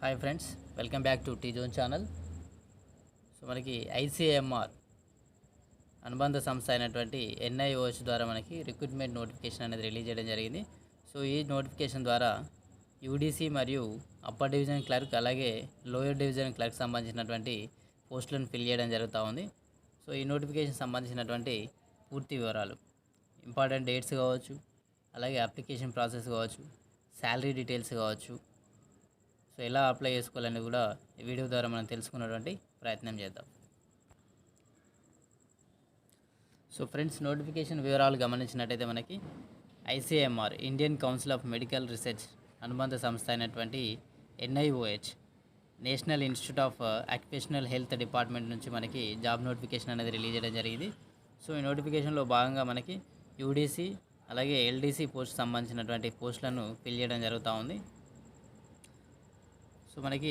Hi friends, welcome back to tea zone channel. So మనకి ICMR అనుబంధ సంస్థ అయినటువంటి ఎన్ఐఓహెచ్ ద్వారా మనకి రిక్రూట్మెంట్ నోటిఫికేషన్ అనేది రిలీజ్ చేయడం జరిగింది. సో ఈ నోటిఫికేషన్ ద్వారా యూడీసీ మరియు అప్పర్ డివిజన్ క్లర్క్ అలాగే లోయర్ డివిజన్ క్లర్క్ సంబంధించినటువంటి పోస్టులను ఫిల్ చేయడం జరుగుతూ ఉంది. సో ఈ నోటిఫికేషన్ సంబంధించినటువంటి పూర్తి వివరాలు, ఇంపార్టెంట్ డేట్స్ కావచ్చు, అలాగే అప్లికేషన్ ప్రాసెస్ కావచ్చు, శాలరీ డీటెయిల్స్ కావచ్చు, సో ఎలా అప్లై చేసుకోవాలని కూడా ఈ వీడియో ద్వారా మనం తెలుసుకున్నటువంటి ప్రయత్నం చేద్దాం. సో ఫ్రెండ్స్, నోటిఫికేషన్ వివరాలు గమనించినట్టయితే మనకి ICMR Indian council of medical research అనుబంధ సంస్థ అయినటువంటి NIOH national institute of occupational health department నుంచి మనకి జాబ్ నోటిఫికేషన్ అనేది రిలీజ్ చేయడం జరిగింది. సో ఈ నోటిఫికేషన్లో భాగంగా మనకి యూడీసీ అలాగే ఎల్డీసీ పోస్ట్ సంబంధించినటువంటి పోస్టులను ఫిల్ చేయడం జరుగుతూ ఉంది. సో మనకి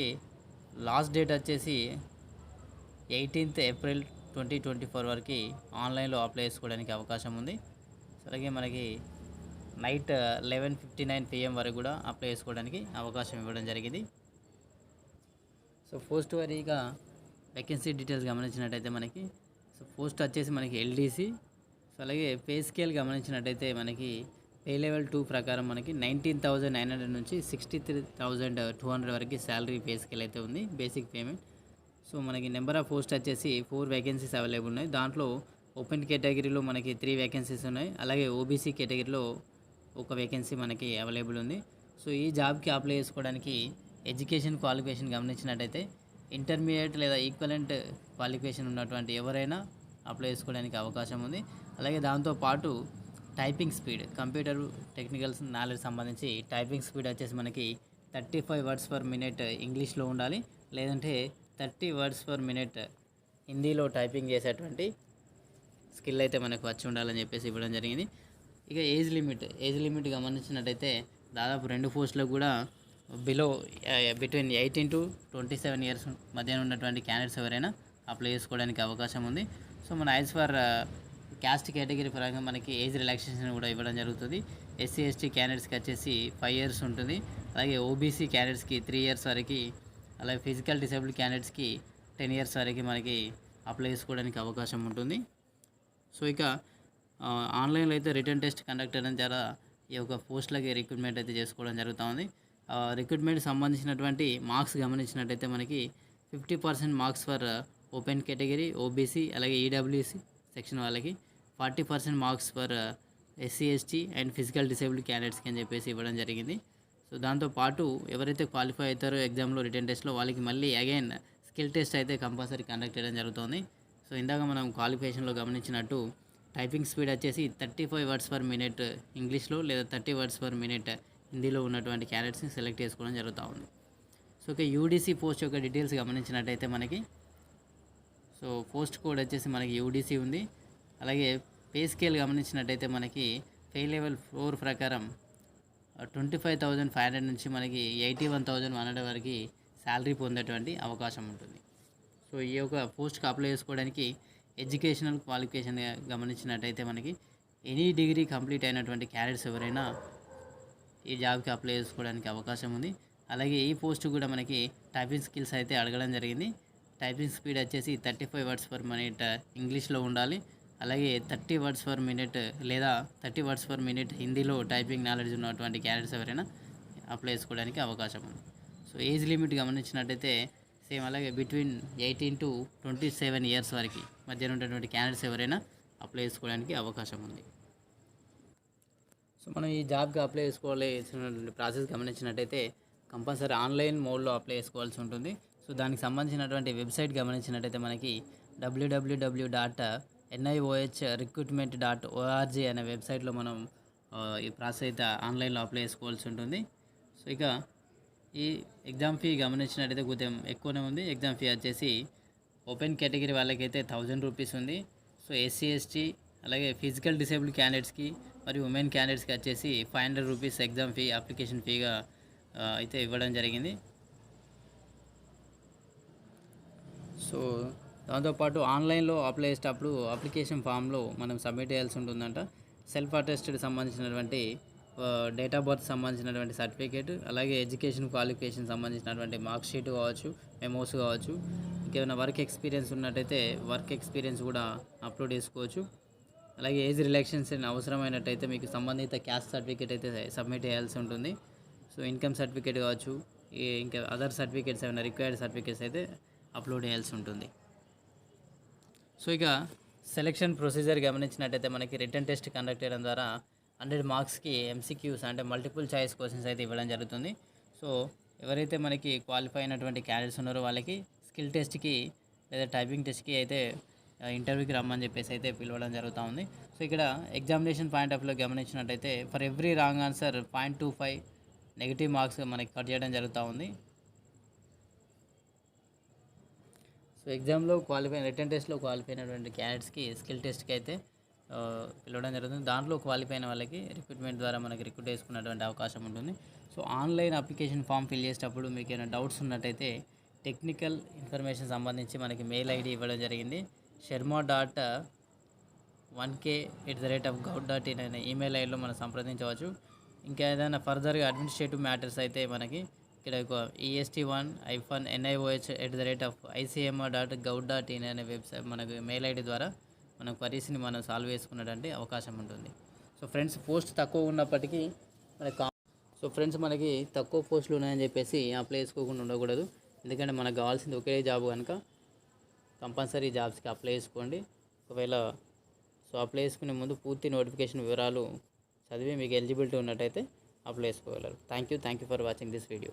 లాస్ట్ డేట్ వచ్చేసి 18th April 2024 వరకు ఆన్లైన్లో అప్లై చేసుకోవడానికి అవకాశం ఉంది. సో అలాగే మనకి నైట్ 11:59 PM వరకు కూడా అప్లై చేసుకోవడానికి అవకాశం ఇవ్వడం జరిగింది. సో పోస్ట్ వారీగా వేకెన్సీ డీటెయిల్స్ గమనించినట్టయితే మనకి పోస్ట్ వచ్చేసి మనకి ఎల్డీసీ. సో అలాగే పే స్కేల్ గమనించినట్టయితే మనకి పే లెవెల్ 2 ప్రకారం మనకి 19,900 నుంచి 63,200 వరకు శాలరీ పే స్కేల్ అయితే ఉంది, బేసిక్ పేమెంట్. సో మనకి నెంబర్ ఆఫ్ పోస్ట్ వచ్చేసి 4 వేకెన్సీస్ అవైలబుల్ ఉన్నాయి. దాంట్లో ఓపెన్ కేటగిరీలో మనకి 3 వేకెన్సీస్ ఉన్నాయి, అలాగే ఓబీసీ కేటగిరీలో 1 వేకెన్సీ మనకి అవైలబుల్ ఉంది. సో ఈ జాబ్కి అప్లై చేసుకోవడానికి ఎడ్యుకేషన్ క్వాలిఫికేషన్ గమనించినట్టయితే ఇంటర్మీడియట్ లేదా ఈక్వలెంట్ క్వాలిఫికేషన్ ఉన్నటువంటి ఎవరైనా అప్లై చేసుకోవడానికి అవకాశం ఉంది. అలాగే దాంతోపాటు typing speed, computer technical knowledge సంబంధించి టైపింగ్ స్పీడ్ వచ్చేసి మనకి 35 words per minute ఇంగ్లీష్లో ఉండాలి, లేదంటే 30 words per minute హిందీలో టైపింగ్ చేసేటువంటి స్కిల్ అయితే మనకు వచ్చి ఉండాలని చెప్పేసి ఇవ్వడం జరిగింది. ఇక ఏజ్ లిమిట్ గమనించినట్టయితే దాదాపు 2 పోస్టులకు కూడా బిట్వీన్ 18 to 27 years మధ్య ఉన్నటువంటి క్యాండిడేట్స్ ఎవరైనా అప్లై చేసుకోవడానికి అవకాశం ఉంది. సో మన యాజ్ ఫర్ క్యాస్ట్ కేటగిరీ పరంగా మనకి ఏజ్ రిలాక్సేషన్ కూడా ఇవ్వడం జరుగుతుంది. ఎస్సీ ఎస్టీ క్యాండిడేట్స్కి వచ్చేసి 5 years ఉంటుంది, అలాగే ఓబీసీ క్యాండిడేట్స్కి 3 years వరకు, అలాగే ఫిజికల్ డిసేబుల్డ్ క్యాండిడేట్స్కి 10 years వరకు మనకి అప్లై చేసుకోవడానికి అవకాశం ఉంటుంది. సో ఇక ఆన్లైన్లో అయితే రిటర్న్ టెస్ట్ కండక్ట్ చేయడం ద్వారా ఈ యొక్క పోస్టులకి రిక్రూట్మెంట్ అయితే చేసుకోవడం జరుగుతూ ఉంది. రిక్రూట్మెంట్ సంబంధించినటువంటి మార్క్స్ గమనించినట్టయితే మనకి 50% marks for open category, OBC అలాగే ఈడబ్ల్యూసీ సెక్షన్ వాళ్ళకి, 40% marks for SC ST and physical disabled క్యాండిడేట్స్కి అని చెప్పేసి ఇవ్వడం జరిగింది. సో దాంతోపాటు ఎవరైతే క్వాలిఫై అవుతారో ఎగ్జామ్లో రిటర్న్ టెస్ట్లో వాళ్ళకి మళ్ళీ అగైన్ స్కిల్ టెస్ట్ అయితే కంపల్సరీ కండక్ట్ చేయడం జరుగుతుంది. సో ఇందాక మనం క్వాలిఫికేషన్లో గమనించినట్టు టైపింగ్ స్పీడ్ వచ్చేసి 35 words per minute ఇంగ్లీష్లో లేదా 30 words per minute హిందీలో ఉన్నటువంటి క్యాండిడేట్స్ని సెలెక్ట్ చేసుకోవడం జరుగుతూ ఉంది. సో ఇక యూడీసీ పోస్ట్ యొక్క డీటెయిల్స్ గమనించినట్టయితే మనకి సో పోస్ట్ కోడ్ వచ్చేసి మనకి యూడీసీ ఉంది. అలాగే పే స్కేల్ గమనించినట్టయితే మనకి పే లెవెల్ 4 ప్రకారం 25,500 నుంచి మనకి 81,100 వరకు శాలరీ పొందేటువంటి అవకాశం ఉంటుంది. సో ఈ యొక్క పోస్ట్కి అప్లై చేసుకోవడానికి ఎడ్యుకేషనల్ క్వాలిఫికేషన్ గమనించినట్టయితే మనకి ఎనీ డిగ్రీ కంప్లీట్ అయినటువంటి క్యాండిడేట్స్ ఎవరైనా ఈ జాబ్కి అప్లై చేసుకోవడానికి అవకాశం ఉంది. అలాగే ఈ పోస్ట్ కూడా మనకి టైపింగ్ స్కిల్స్ అయితే అడగడం జరిగింది. టైపింగ్ స్పీడ్ వచ్చేసి 35 words per minute ఇంగ్లీష్లో ఉండాలి, అలాగే 30 words per minute లేదా 30 words per minute హిందీలో టైపింగ్ నాలెడ్జ్ ఉన్నటువంటి క్యాండిడేట్స్ ఎవరైనా అప్లై చేసుకోవడానికి అవకాశం ఉంది. సో ఏజ్ లిమిట్ గమనించినట్టయితే సేమ్ అలాగే బిట్వీన్ 18 to 27 years వరకు మధ్య ఉన్నటువంటి క్యాండిడేట్స్ ఎవరైనా అప్లై చేసుకోవడానికి అవకాశం ఉంది. సో మనం ఈ జాబ్కి అప్లై చేసుకోవాల్సినటువంటి ప్రాసెస్ గమనించినట్టయితే కంపల్సరీ ఆన్లైన్ మోడ్లో అప్లై చేసుకోవాల్సి ఉంటుంది. సో దానికి సంబంధించినటువంటి వెబ్సైట్ గమనించినట్టయితే మనకి www.niohrecruitment.org అనే వెబ్సైట్లో మనం ఈ ప్రాసెస్ అయితే ఆన్లైన్లో అప్లై చేసుకోవాల్సి ఉంటుంది. సో ఇక ఈ ఎగ్జామ్ ఫీ గమనించినట్టయితే కొంచెం ఎక్కువనే ఉంది. ఎగ్జామ్ ఫీ వచ్చేసి ఓపెన్ కేటగిరీ వాళ్ళకైతే 1,000 rupees ఉంది. సో ఎస్సీ ఎస్టీ అలాగే ఫిజికల్ డిసేబుల్డ్ క్యాండిడేట్స్కి మరియు ఉమెన్ క్యాండిడేట్స్కి వచ్చేసి 500 rupees ఎగ్జామ్ ఫీ అప్లికేషన్ ఫీగా అయితే ఇవ్వడం జరిగింది. సో దాంతోపాటు ఆన్లైన్లో అప్లై చేసేటప్పుడు అప్లికేషన్ ఫామ్లో మనం సబ్మిట్ చేయాల్సి ఉంటుందంట. సెల్ఫ్ అటెస్టెడ్ సంబంధించినటువంటి డేట్ ఆఫ్ బర్త్ సంబంధించినటువంటి సర్టిఫికేట్, అలాగే ఎడ్యుకేషన్ క్వాలిఫికేషన్ సంబంధించినటువంటి మార్క్ షీట్ కావచ్చు, మెమోస్ కావచ్చు. ఇంకేమైనా వర్క్ ఎక్స్పీరియన్స్ ఉన్నట్టయితే వర్క్ ఎక్స్పీరియన్స్ కూడా అప్లోడ్ చేసుకోవచ్చు. అలాగే ఏజ్ రిలాక్సేషన్ అవసరమైనట్టయితే మీకు సంబంధిత క్యాస్ట్ సర్టిఫికేట్ అయితే సబ్మిట్ చేయాల్సి ఉంటుంది. సో ఇన్కమ్ సర్టిఫికేట్ కావచ్చు, ఇంకా అదర్ సర్టిఫికేట్స్ ఏమైనా రిక్వైర్డ్ సర్టిఫికేట్స్ అయితే అప్లోడ్ చేయాల్సి ఉంటుంది. సో ఇక సెలెక్షన్ ప్రొసీజర్ గమనించినట్టయితే మనకి రిటర్న్ టెస్ట్ కండక్ట్ చేయడం ద్వారా 100 మార్క్స్కి ఎంసీక్యూస్ అంటే మల్టిపుల్ చాయిస్ క్వశ్చన్స్ అయితే ఇవ్వడం జరుగుతుంది. సో ఎవరైతే మనకి క్వాలిఫై అయినటువంటి క్యాండిడేట్స్ ఉన్నారో వాళ్ళకి స్కిల్ టెస్ట్కి లేదా టైపింగ్ టెస్ట్కి అయితే ఇంటర్వ్యూకి రమ్మని చెప్పేసి అయితే పిలవడం జరుగుతూ ఉంది. సో ఇక్కడ ఎగ్జామినేషన్ పాయింట్ ఆఫ్ వ్యూలో గమనించినట్టయితే for every wrong answer 0.25 negative marks మనకి కట్ చేయడం జరుగుతూ ఉంది. సో ఎగ్జామ్లో రిటర్న్ టెస్ట్లో క్వాలిఫై అయినటువంటి క్యాండిడేట్స్కి స్కిల్ టెస్ట్కి అయితే పిలవడం జరుగుతుంది. దాంట్లో క్వాలిఫై అయిన వాళ్ళకి రిక్రూట్మెంట్ ద్వారా మనకి రిక్రూట్ చేసుకున్నటువంటి అవకాశం ఉంటుంది. So online application form fill చేసేటప్పుడు మీకు ఏమైనా డౌట్స్ ఉన్నట్టయితే టెక్నికల్ ఇన్ఫర్మేషన్ సంబంధించి మనకి మెయిల్ ఐడి ఇవ్వడం జరిగింది. sharma.1k@gov.in అనే ఈమెయిల్ ఐడిలో మనం సంప్రదించవచ్చు. ఇంకా ఏదైనా ఫర్దర్గా అడ్మినిస్ట్రేటివ్ మ్యాటర్స్ అయితే మనకి ఇక్కడ est1-nioh@icmr.gov.in అనే వెబ్సైట్ మనకు మెయిల్ ఐడి ద్వారా మన క్వరీస్ని మనం సాల్వ్ చేసుకునేటువంటి అవకాశం ఉంటుంది. సో ఫ్రెండ్స్ మనకి తక్కువ పోస్టులు ఉన్నాయని చెప్పేసి అప్లై చేసుకోకుండా ఉండకూడదు. ఎందుకంటే మనకు కావాల్సింది ఒకే జాబ్ కనుక కంపల్సరీ జాబ్స్కి అప్లై చేసుకోండి. ఒకవేళ అప్లై చేసుకునే ముందు పూర్తి నోటిఫికేషన్ వివరాలు చదివి మీకు ఎలిజిబిలిటీ ఉన్నట్టయితే అప్లై చేసుకోగలరు. Thank you for watching this video.